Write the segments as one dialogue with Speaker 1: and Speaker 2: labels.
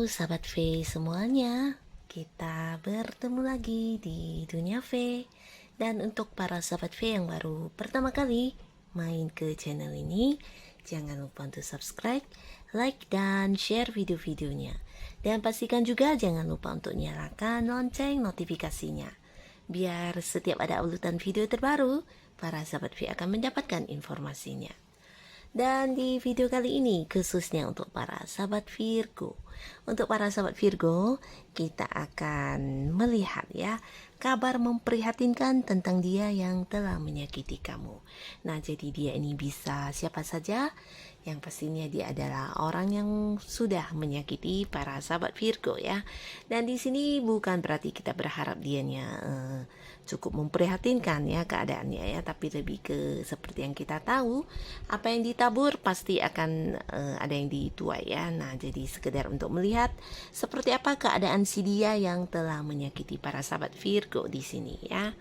Speaker 1: sahabat V semuanya, kita bertemu lagi di dunia V. Dan untuk para sahabat V yang baru pertama kali main ke channel ini, jangan lupa untuk subscribe, like, dan share video-videonya. Dan pastikan juga jangan lupa untuk nyalakan lonceng notifikasinya, biar setiap ada uploadan video terbaru, para sahabat V akan mendapatkan informasinya. Dan di video kali ini khususnya untuk para sahabat Virgo. Untuk para sahabat Virgo, kita akan melihat ya kabar memprihatinkan tentang dia yang telah menyakiti kamu. Nah, jadi dia ini bisa siapa saja, yang pastinya dia adalah orang yang sudah menyakiti para sahabat Virgo ya. Dan di sini bukan berarti kita berharap dianya cukup memprihatinkan ya keadaannya ya, tapi lebih ke seperti yang kita tahu, apa yang ditabur pasti akan ada yang dituai ya. Nah, jadi sekedar untuk melihat seperti apa keadaan si dia yang telah menyakiti para sahabat Virgo di sini ya.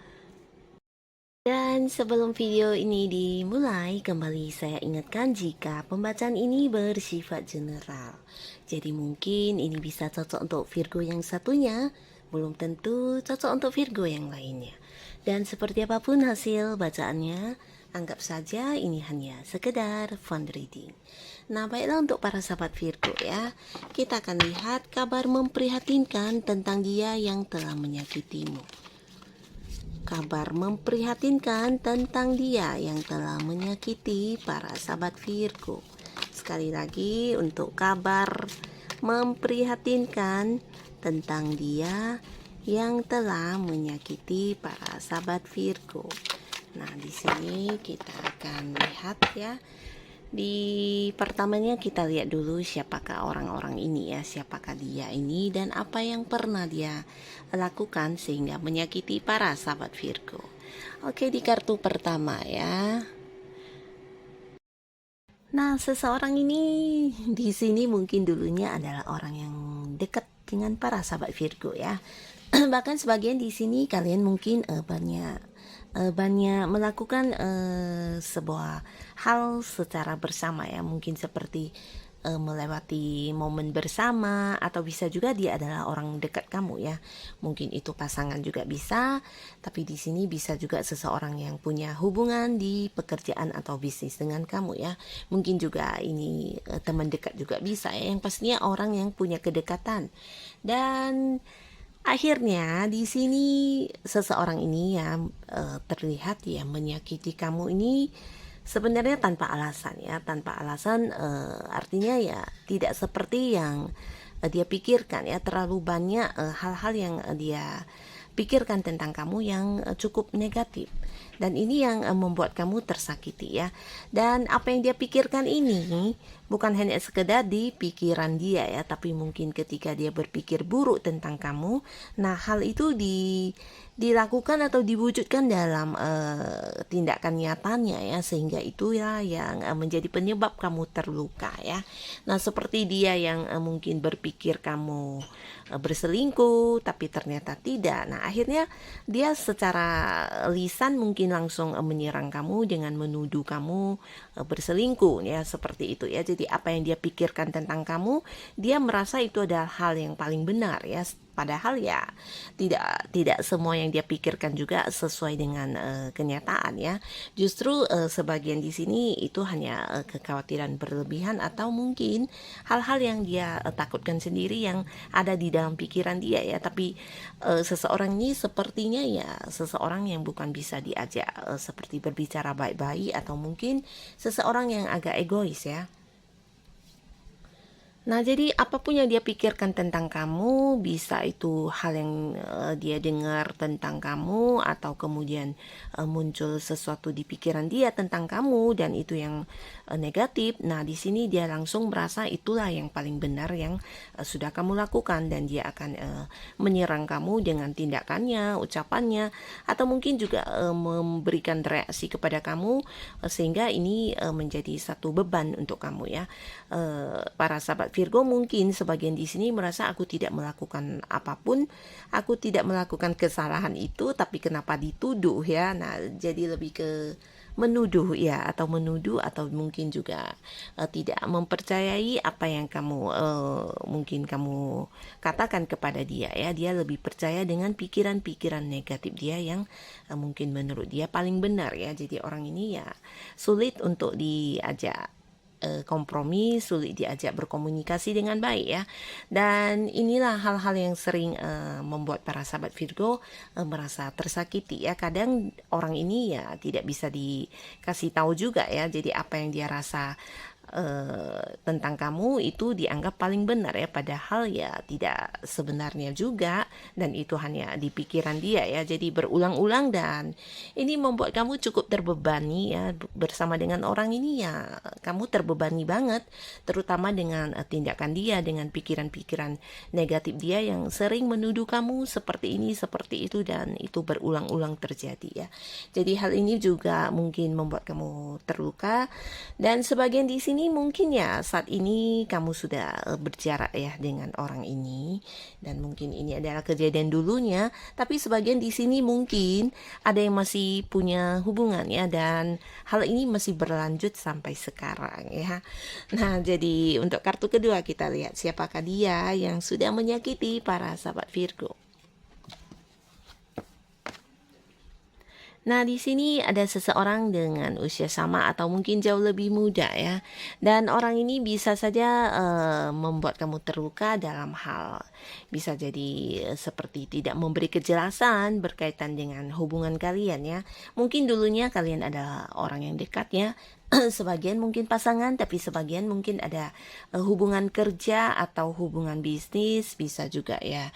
Speaker 1: Dan sebelum video ini dimulai, kembali saya ingatkan jika pembacaan ini bersifat general. Jadi mungkin ini bisa cocok untuk Virgo yang satunya, belum tentu cocok untuk Virgo yang lainnya. Dan seperti apapun hasil bacaannya, anggap saja ini hanya sekedar fun reading. Nah, baiklah untuk para sahabat Virgo ya, kita akan lihat kabar memprihatinkan tentang dia yang telah menyakitimu. Kabar memprihatinkan tentang dia yang telah menyakiti para sahabat Virgo. Sekali lagi untuk kabar memprihatinkan tentang dia yang telah menyakiti para sahabat Virgo. Nah, di sini kita akan lihat ya. Di pertamanya kita lihat dulu siapakah orang-orang ini ya, siapakah dia ini dan apa yang pernah dia lakukan sehingga menyakiti para sahabat Virgo. Oke, di kartu pertama ya. Nah, seseorang ini di sini mungkin dulunya adalah orang yang dekat dengan para sahabat Virgo ya. Bahkan sebagian di sini kalian mungkin banyak melakukan sebuah hal secara bersama ya, mungkin seperti melewati momen bersama, atau bisa juga dia adalah orang dekat kamu ya. Mungkin itu pasangan juga bisa, tapi di sini bisa juga seseorang yang punya hubungan di pekerjaan atau bisnis dengan kamu ya. Mungkin juga ini teman dekat juga bisa ya, yang pastinya orang yang punya kedekatan. Dan akhirnya di sini seseorang ini ya terlihat ya menyakiti kamu ini sebenarnya tanpa alasan ya, tanpa alasan artinya ya tidak seperti yang dia pikirkan ya, terlalu banyak hal-hal yang dia pikirkan tentang kamu yang cukup negatif. Dan ini yang membuat kamu tersakiti ya. Dan apa yang dia pikirkan ini bukan hanya sekedar di pikiran dia ya, tapi mungkin ketika dia berpikir buruk tentang kamu, nah hal itu dilakukan atau diwujudkan dalam tindakan nyatanya ya, sehingga itu ya yang menjadi penyebab kamu terluka ya. Nah, seperti dia yang mungkin berpikir kamu berselingkuh tapi ternyata tidak. Nah, akhirnya dia secara lisan mungkin langsung menyerang kamu dengan menuduh kamu berselingkuh ya, seperti itu ya. Jadi apa yang dia pikirkan tentang kamu, dia merasa itu adalah hal yang paling benar ya. Padahal ya tidak semua yang dia pikirkan juga sesuai dengan kenyataan ya. Justru sebagian di sini itu hanya kekhawatiran berlebihan atau mungkin hal-hal yang dia takutkan sendiri yang ada di dalam pikiran dia ya. Tapi seseorang ini sepertinya ya seseorang yang bukan bisa diajak seperti berbicara baik-baik, atau mungkin seseorang yang agak egois ya. Nah, jadi apapun yang dia pikirkan tentang kamu, bisa itu hal yang dia dengar tentang kamu, atau kemudian muncul sesuatu di pikiran dia tentang kamu dan itu yang negatif. Nah, di sini dia langsung merasa itulah yang paling benar yang sudah kamu lakukan, dan dia akan menyerang kamu dengan tindakannya, ucapannya, atau mungkin juga memberikan reaksi kepada kamu sehingga ini menjadi satu beban untuk kamu ya. Para sahabat Virgo mungkin sebagian di sini merasa aku tidak melakukan apapun, aku tidak melakukan kesalahan itu, tapi kenapa dituduh ya. Nah, jadi lebih ke menuduh ya, atau mungkin juga tidak mempercayai apa yang kamu mungkin kamu katakan kepada dia ya. Dia lebih percaya dengan pikiran-pikiran negatif dia yang mungkin menurut dia paling benar ya. Jadi orang ini ya sulit untuk diajak kompromi, sulit diajak berkomunikasi dengan baik ya. Dan inilah hal-hal yang sering membuat para sahabat Virgo merasa tersakiti ya. Kadang orang ini ya tidak bisa dikasih tahu juga ya. Jadi apa yang dia rasa tentang kamu itu dianggap paling benar ya, padahal ya tidak sebenarnya juga, dan itu hanya di pikiran dia ya. Jadi berulang-ulang dan ini membuat kamu cukup terbebani ya. Bersama dengan orang ini ya kamu terbebani banget, terutama dengan tindakan dia, dengan pikiran-pikiran negatif dia yang sering menuduh kamu seperti ini seperti itu, dan itu berulang-ulang terjadi ya. Jadi hal ini juga mungkin membuat kamu terluka. Dan sebagian di sini mungkin ya saat ini kamu sudah berjarak ya dengan orang ini, dan mungkin ini adalah kejadian dulunya, tapi sebagian di sini mungkin ada yang masih punya hubungan ya, dan hal ini masih berlanjut sampai sekarang ya. Nah, jadi untuk kartu kedua kita lihat siapakah dia yang sudah menyakiti para sahabat Virgo. Nah, di sini ada seseorang dengan usia sama atau mungkin jauh lebih muda ya. Dan orang ini bisa saja membuat kamu terluka dalam hal bisa jadi seperti tidak memberi kejelasan berkaitan dengan hubungan kalian ya. Mungkin dulunya kalian adalah orang yang dekat ya. Sebagian mungkin pasangan, tapi sebagian mungkin ada hubungan kerja atau hubungan bisnis, bisa juga ya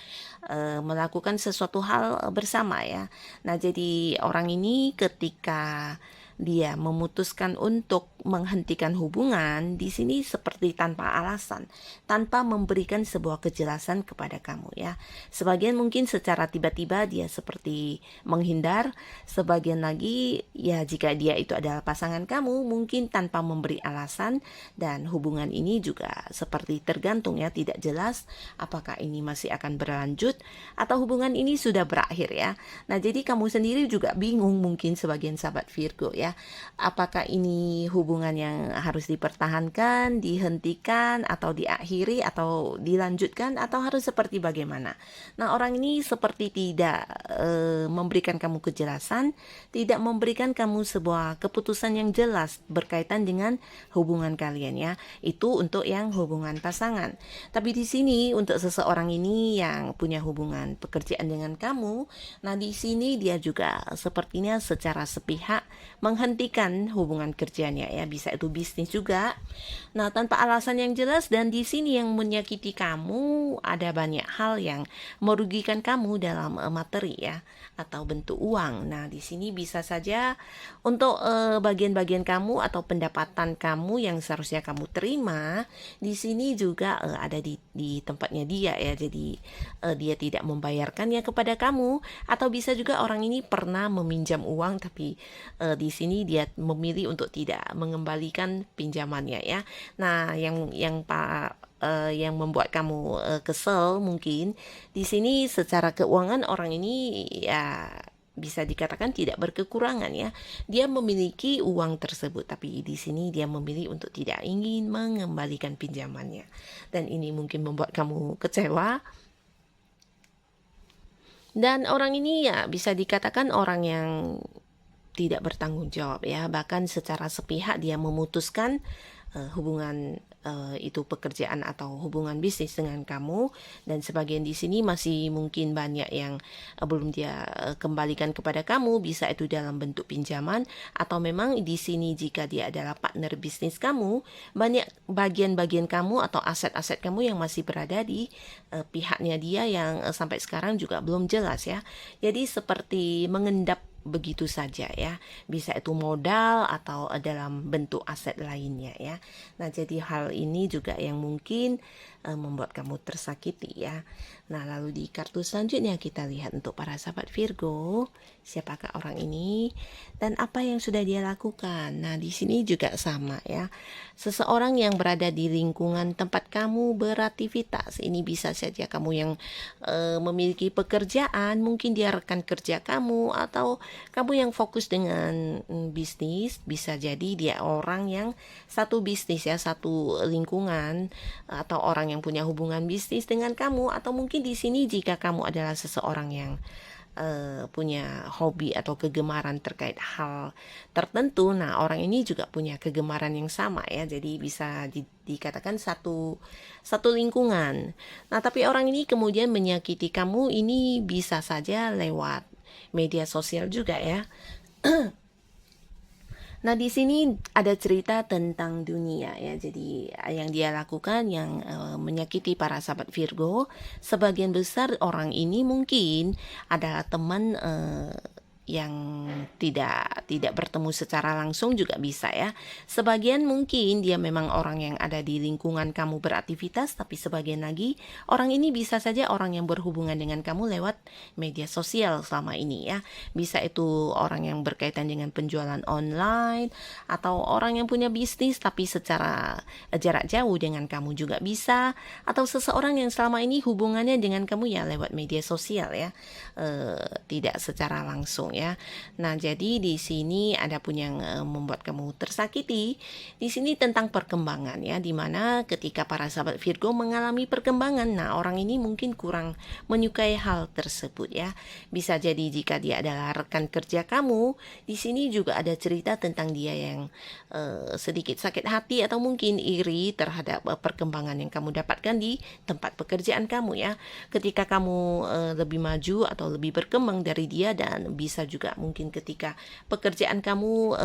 Speaker 1: melakukan sesuatu hal bersama ya. Nah, jadi orang ini ketika dia memutuskan untuk menghentikan hubungan di sini seperti tanpa alasan, tanpa memberikan sebuah kejelasan kepada kamu ya. Sebagian mungkin secara tiba-tiba dia seperti menghindar, sebagian lagi ya jika dia itu adalah pasangan kamu mungkin tanpa memberi alasan, dan hubungan ini juga seperti tergantung ya, tidak jelas apakah ini masih akan berlanjut atau hubungan ini sudah berakhir ya. Nah, jadi kamu sendiri juga bingung mungkin sebagian sahabat Virgo ya. Apakah ini hubungan yang harus dipertahankan, dihentikan, atau diakhiri, atau dilanjutkan, atau harus seperti bagaimana? Nah, orang ini seperti tidak memberikan kamu kejelasan, tidak memberikan kamu sebuah keputusan yang jelas berkaitan dengan hubungan kalian ya. Itu untuk yang hubungan pasangan. Tapi di sini untuk seseorang ini yang punya hubungan pekerjaan dengan kamu, nah di sini dia juga sepertinya secara sepihak menghentikan hubungan kerjanya ya, bisa itu bisnis juga. Nah, tanpa alasan yang jelas, dan di sini yang menyakiti kamu ada banyak hal yang merugikan kamu dalam materi ya, atau bentuk uang. Nah, di sini bisa saja untuk bagian-bagian kamu atau pendapatan kamu yang seharusnya kamu terima, di sini juga ada di tempatnya dia ya. Jadi dia tidak membayarkannya kepada kamu, atau bisa juga orang ini pernah meminjam uang tapi di sini dia memilih untuk tidak mengembalikan pinjamannya ya. Nah, yang membuat kamu kesel mungkin di sini secara keuangan orang ini ya bisa dikatakan tidak berkekurangan ya. Dia memiliki uang tersebut, tapi di sini dia memilih untuk tidak ingin mengembalikan pinjamannya. Dan ini mungkin membuat kamu kecewa. Dan orang ini ya bisa dikatakan orang yang tidak bertanggung jawab ya, bahkan secara sepihak dia memutuskan hubungan itu pekerjaan atau hubungan bisnis dengan kamu, dan sebagian di sini masih mungkin banyak yang belum dia kembalikan kepada kamu, bisa itu dalam bentuk pinjaman, atau memang di sini jika dia adalah partner bisnis kamu, banyak bagian-bagian kamu atau aset-aset kamu yang masih berada di pihaknya dia yang sampai sekarang juga belum jelas ya. Jadi seperti mengendap begitu saja ya, bisa itu modal atau dalam bentuk aset lainnya ya. Nah, jadi hal ini juga yang mungkin membuat kamu tersakiti ya. Nah, lalu di kartu selanjutnya kita lihat untuk para sahabat Virgo, siapakah orang ini dan apa yang sudah dia lakukan. Nah, di sini juga sama ya. Seseorang yang berada di lingkungan tempat kamu beraktivitas. Ini bisa saja kamu yang memiliki pekerjaan, mungkin dia rekan kerja kamu atau kamu yang fokus dengan bisnis, bisa jadi dia orang yang satu bisnis ya, satu lingkungan atau orang yang punya hubungan bisnis dengan kamu atau mungkin di sini jika kamu adalah seseorang yang punya hobi atau kegemaran terkait hal tertentu. Nah, orang ini juga punya kegemaran yang sama ya. Jadi bisa dikatakan satu lingkungan. Nah, tapi orang ini kemudian menyakiti kamu ini bisa saja lewat media sosial juga ya. Nah, di sini ada cerita tentang dunia ya. Jadi yang dia lakukan yang menyakiti para sahabat Virgo, sebagian besar orang ini mungkin adalah teman yang tidak bertemu secara langsung juga bisa ya. Sebagian mungkin dia memang orang yang ada di lingkungan kamu beraktivitas, tapi sebagian lagi orang ini bisa saja orang yang berhubungan dengan kamu lewat media sosial selama ini ya. Bisa itu orang yang berkaitan dengan penjualan online atau orang yang punya bisnis tapi secara jarak jauh dengan kamu juga bisa, atau seseorang yang selama ini hubungannya dengan kamu ya lewat media sosial ya, tidak secara langsung ya. Nah, jadi di sini ada pun yang membuat kamu tersakiti. Di sini tentang perkembangan ya, dimana ketika para sahabat Virgo mengalami perkembangan, nah orang ini mungkin kurang menyukai hal tersebut ya. Bisa jadi jika dia adalah rekan kerja kamu, di sini juga ada cerita tentang dia yang sedikit sakit hati atau mungkin iri terhadap perkembangan yang kamu dapatkan di tempat pekerjaan kamu ya. Ketika kamu lebih maju atau lebih berkembang dari dia, dan bisa juga mungkin ketika pekerjaan kamu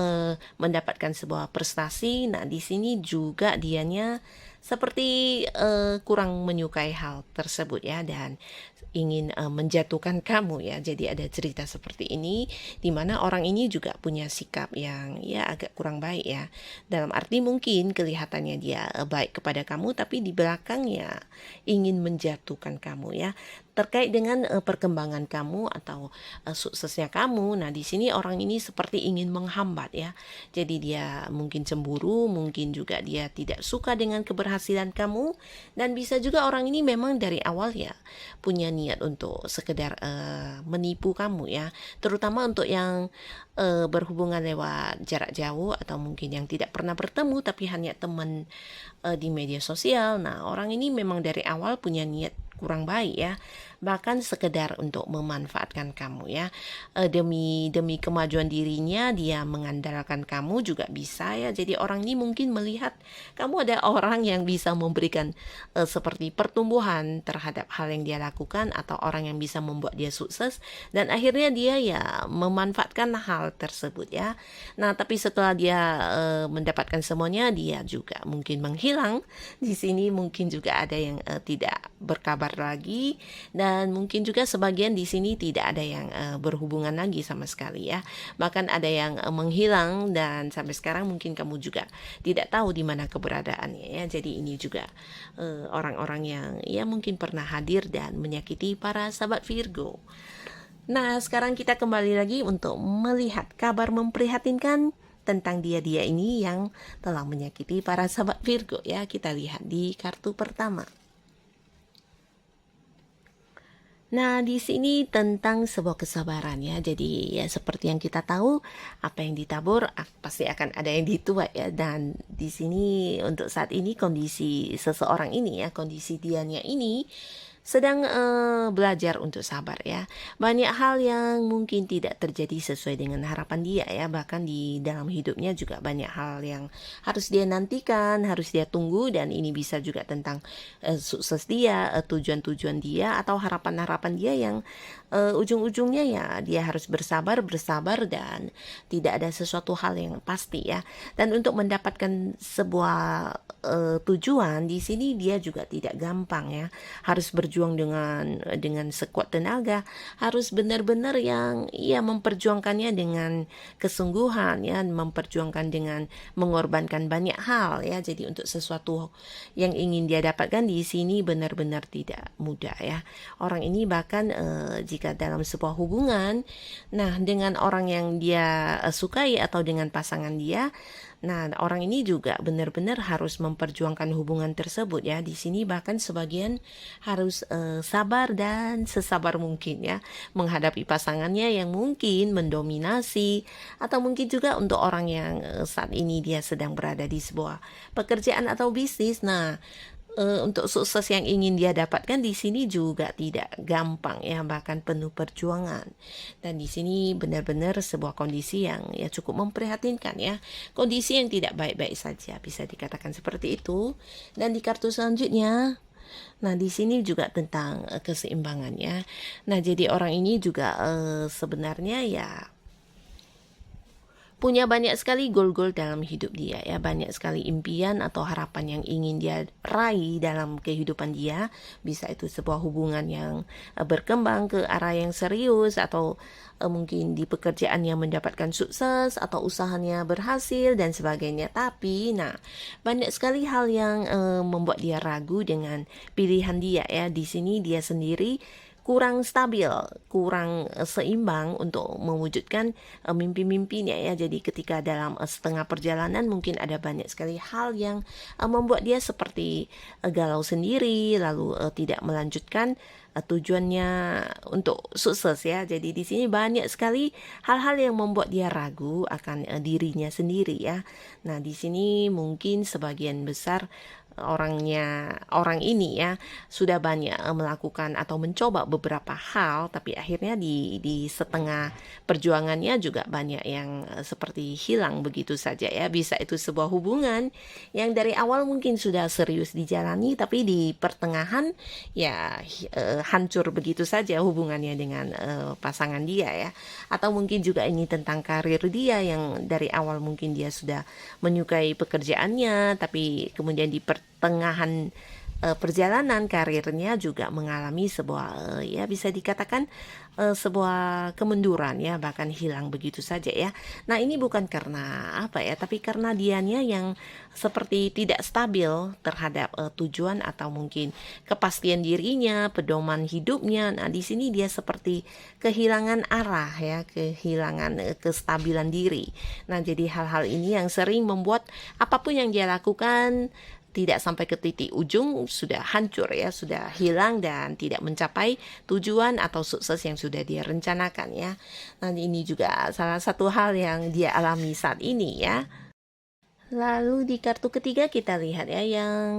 Speaker 1: mendapatkan sebuah prestasi, nah di sini juga dianya seperti kurang menyukai hal tersebut ya, dan ingin menjatuhkan kamu ya. Jadi ada cerita seperti ini di mana orang ini juga punya sikap yang ya agak kurang baik ya. Dalam arti mungkin kelihatannya dia baik kepada kamu, tapi di belakangnya ingin menjatuhkan kamu ya. Terkait dengan perkembangan kamu atau suksesnya kamu. Nah, di sini orang ini seperti ingin menghambat ya. Jadi dia mungkin cemburu, mungkin juga dia tidak suka dengan keberhasilan kamu, dan bisa juga orang ini memang dari awal ya punya niat untuk sekedar menipu kamu ya. Terutama untuk yang berhubungan lewat jarak jauh atau mungkin yang tidak pernah bertemu tapi hanya teman di media sosial. Nah, orang ini memang dari awal punya niat kurang baik ya, bahkan sekedar untuk memanfaatkan kamu ya, demi kemajuan dirinya dia mengandalkan kamu juga bisa ya. Jadi orang ini mungkin melihat kamu ada orang yang bisa memberikan seperti pertumbuhan terhadap hal yang dia lakukan, atau orang yang bisa membuat dia sukses, dan akhirnya dia ya memanfaatkan hal tersebut ya. Nah, tapi setelah dia mendapatkan semuanya, dia juga mungkin menghilang. Di sini mungkin juga ada yang tidak berkabar lagi, dan mungkin juga sebagian di sini tidak ada yang berhubungan lagi sama sekali ya. Bahkan ada yang menghilang, dan sampai sekarang mungkin kamu juga tidak tahu di mana keberadaannya ya. Jadi ini juga orang-orang yang ya mungkin pernah hadir dan menyakiti para sahabat Virgo. Nah, sekarang kita kembali lagi untuk melihat kabar memprihatinkan tentang dia ini yang telah menyakiti para sahabat Virgo ya. Kita lihat di kartu pertama. Nah, di sini tentang sebuah kesabaran ya. Jadi ya seperti yang kita tahu, apa yang ditabur pasti akan ada yang dituai ya. Dan di sini untuk saat ini kondisi seseorang ini ya, kondisi dianya ini sedang belajar untuk sabar ya. Banyak hal yang mungkin tidak terjadi sesuai dengan harapan dia ya. Bahkan di dalam hidupnya juga banyak hal yang harus dia nantikan, harus dia tunggu, dan ini bisa juga tentang sukses dia, tujuan-tujuan dia, atau harapan-harapan dia yang ujung-ujungnya ya dia harus bersabar, dan tidak ada sesuatu hal yang pasti ya. Dan untuk mendapatkan sebuah tujuan di sini dia juga tidak gampang ya. Harus berjuang berjuang dengan sekuat tenaga, harus benar-benar yang ia memperjuangkannya dengan kesungguhan ya, memperjuangkan dengan mengorbankan banyak hal ya. Jadi untuk sesuatu yang ingin dia dapatkan di sini benar-benar tidak mudah ya. Orang ini bahkan jika dalam sebuah hubungan, nah dengan orang yang dia sukai atau dengan pasangan dia, nah, orang ini juga benar-benar harus memperjuangkan hubungan tersebut ya. Di sini bahkan sebagian harus sabar dan sesabar mungkin ya menghadapi pasangannya yang mungkin mendominasi, atau mungkin juga untuk orang yang saat ini dia sedang berada di sebuah pekerjaan atau bisnis. Nah, untuk sukses yang ingin dia dapatkan di sini juga tidak gampang ya, bahkan penuh perjuangan. Dan di sini benar-benar sebuah kondisi yang ya cukup memprihatinkan ya. Kondisi yang tidak baik-baik saja, bisa dikatakan seperti itu. Dan di kartu selanjutnya, nah di sini juga tentang keseimbangan ya. Nah, jadi orang ini juga sebenarnya ya punya banyak sekali goal-goal dalam hidup dia ya, banyak sekali impian atau harapan yang ingin dia raih dalam kehidupan dia. Bisa itu sebuah hubungan yang berkembang ke arah yang serius, atau mungkin di pekerjaannya mendapatkan sukses, atau usahanya berhasil dan sebagainya. Tapi nah, banyak sekali hal yang membuat dia ragu dengan pilihan dia ya. Di sini dia sendiri kurang stabil, kurang seimbang untuk mewujudkan mimpi-mimpinya ya. Jadi ketika dalam setengah perjalanan mungkin ada banyak sekali hal yang membuat dia seperti galau sendiri, lalu tidak melanjutkan tujuannya untuk sukses ya. Jadi di sini banyak sekali hal-hal yang membuat dia ragu akan dirinya sendiri ya. Nah, di sini mungkin sebagian besar orang ini ya sudah banyak melakukan atau mencoba beberapa hal, tapi akhirnya di setengah perjuangannya juga banyak yang seperti hilang begitu saja ya. Bisa itu sebuah hubungan yang dari awal mungkin sudah serius dijalani, tapi di pertengahan ya hancur begitu saja hubungannya dengan pasangan dia ya. Atau mungkin juga ini tentang karir dia yang dari awal mungkin dia sudah menyukai pekerjaannya, tapi kemudian di pertengahan perjalanan karirnya juga mengalami sebuah ya bisa dikatakan sebuah kemunduran ya, bahkan hilang begitu saja ya. Nah, ini bukan karena apa ya, tapi karena dianya yang seperti tidak stabil terhadap tujuan atau mungkin kepastian dirinya, pedoman hidupnya. Nah, di sini dia seperti kehilangan arah ya, kehilangan kestabilan diri. Nah, jadi hal-hal ini yang sering membuat apapun yang dia lakukan tidak sampai ke titik ujung, sudah hancur ya, sudah hilang dan tidak mencapai tujuan atau sukses yang sudah dia rencanakan ya. Nah, ini juga salah satu hal yang dia alami saat ini ya. Lalu di kartu ketiga kita lihat ya yang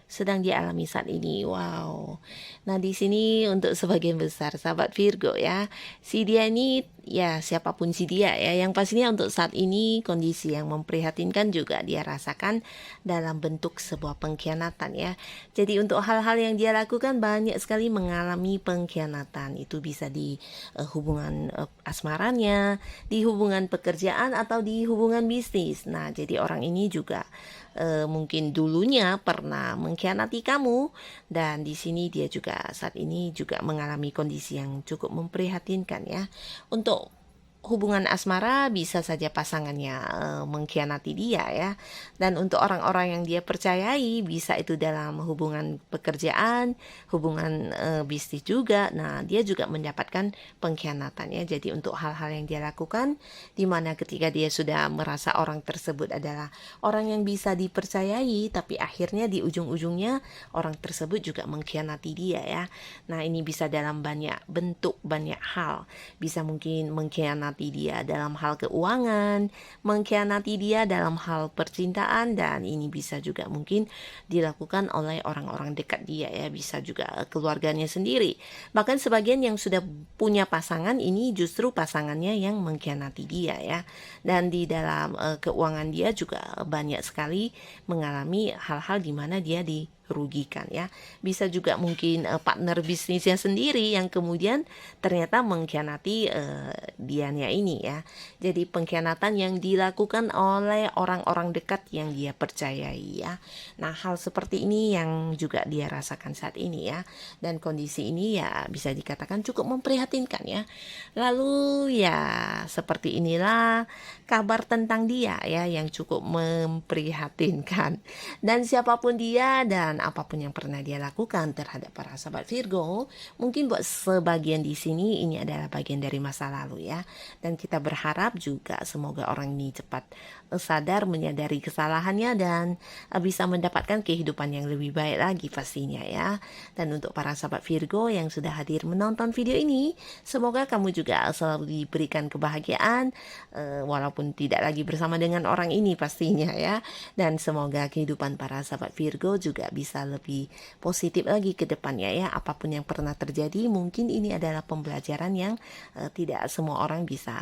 Speaker 1: sedang dialami saat ini. Wow. Nah, di sini untuk sebagian besar sahabat Virgo ya, si dia ini ya siapapun si dia ya, yang pastinya untuk saat ini kondisi yang memprihatinkan juga dia rasakan dalam bentuk sebuah pengkhianatan ya. Jadi untuk hal-hal yang dia lakukan banyak sekali mengalami pengkhianatan. Itu bisa di hubungan asmaranya, di hubungan pekerjaan, atau di hubungan bisnis. Nah, jadi orang ini juga mungkin dulunya pernah mengkhianati kamu, dan di sini dia juga saat ini juga mengalami kondisi yang cukup memprihatinkan ya. Untuk hubungan asmara bisa saja pasangannya mengkhianati dia ya. Dan untuk orang-orang yang dia percayai, bisa itu dalam hubungan pekerjaan, hubungan bisnis juga. Nah, dia juga mendapatkan pengkhianatan ya. Jadi untuk hal-hal yang dia lakukan, dimana ketika dia sudah merasa orang tersebut adalah orang yang bisa dipercayai, tapi akhirnya di ujung-ujungnya orang tersebut juga mengkhianati dia ya. Nah, ini bisa dalam banyak bentuk, banyak hal. Bisa mungkin mengkhianati dia dalam hal keuangan, mengkhianati dia dalam hal percintaan, dan ini bisa juga mungkin dilakukan oleh orang-orang dekat dia ya, bisa juga keluarganya sendiri. Bahkan sebagian yang sudah punya pasangan, ini justru pasangannya yang mengkhianati dia ya. Dan di dalam keuangan dia juga banyak sekali mengalami hal-hal di mana dia rugikan ya. Bisa juga mungkin partner bisnisnya sendiri yang kemudian ternyata mengkhianati dianya ini ya. Jadi pengkhianatan yang dilakukan oleh orang-orang dekat yang dia percayai ya. Nah, hal seperti ini yang juga dia rasakan saat ini ya. Dan kondisi ini ya bisa dikatakan cukup memprihatinkan ya. Lalu ya seperti inilah kabar tentang dia ya yang cukup memprihatinkan. Dan siapapun dia dan apapun yang pernah dia lakukan terhadap para sahabat Virgo, mungkin buat sebagian di sini ini adalah bagian dari masa lalu ya. Dan kita berharap juga semoga orang ini cepat sadar menyadari kesalahannya dan bisa mendapatkan kehidupan yang lebih baik lagi pastinya ya. Dan untuk para sahabat Virgo yang sudah hadir menonton video ini, semoga kamu juga selalu diberikan kebahagiaan walaupun tidak lagi bersama dengan orang ini pastinya ya. Dan semoga kehidupan para sahabat Virgo juga bisa lebih positif lagi ke depannya ya. Apapun yang pernah terjadi, mungkin ini adalah pembelajaran yang tidak semua orang bisa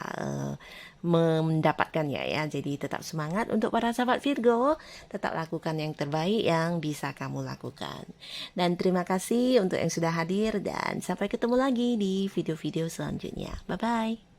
Speaker 1: mendapatkannya ya. Jadi tetap semangat untuk para sahabat Virgo, tetap lakukan yang terbaik yang bisa kamu lakukan. Dan terima kasih untuk yang sudah hadir dan sampai ketemu lagi di video-video selanjutnya. Bye bye.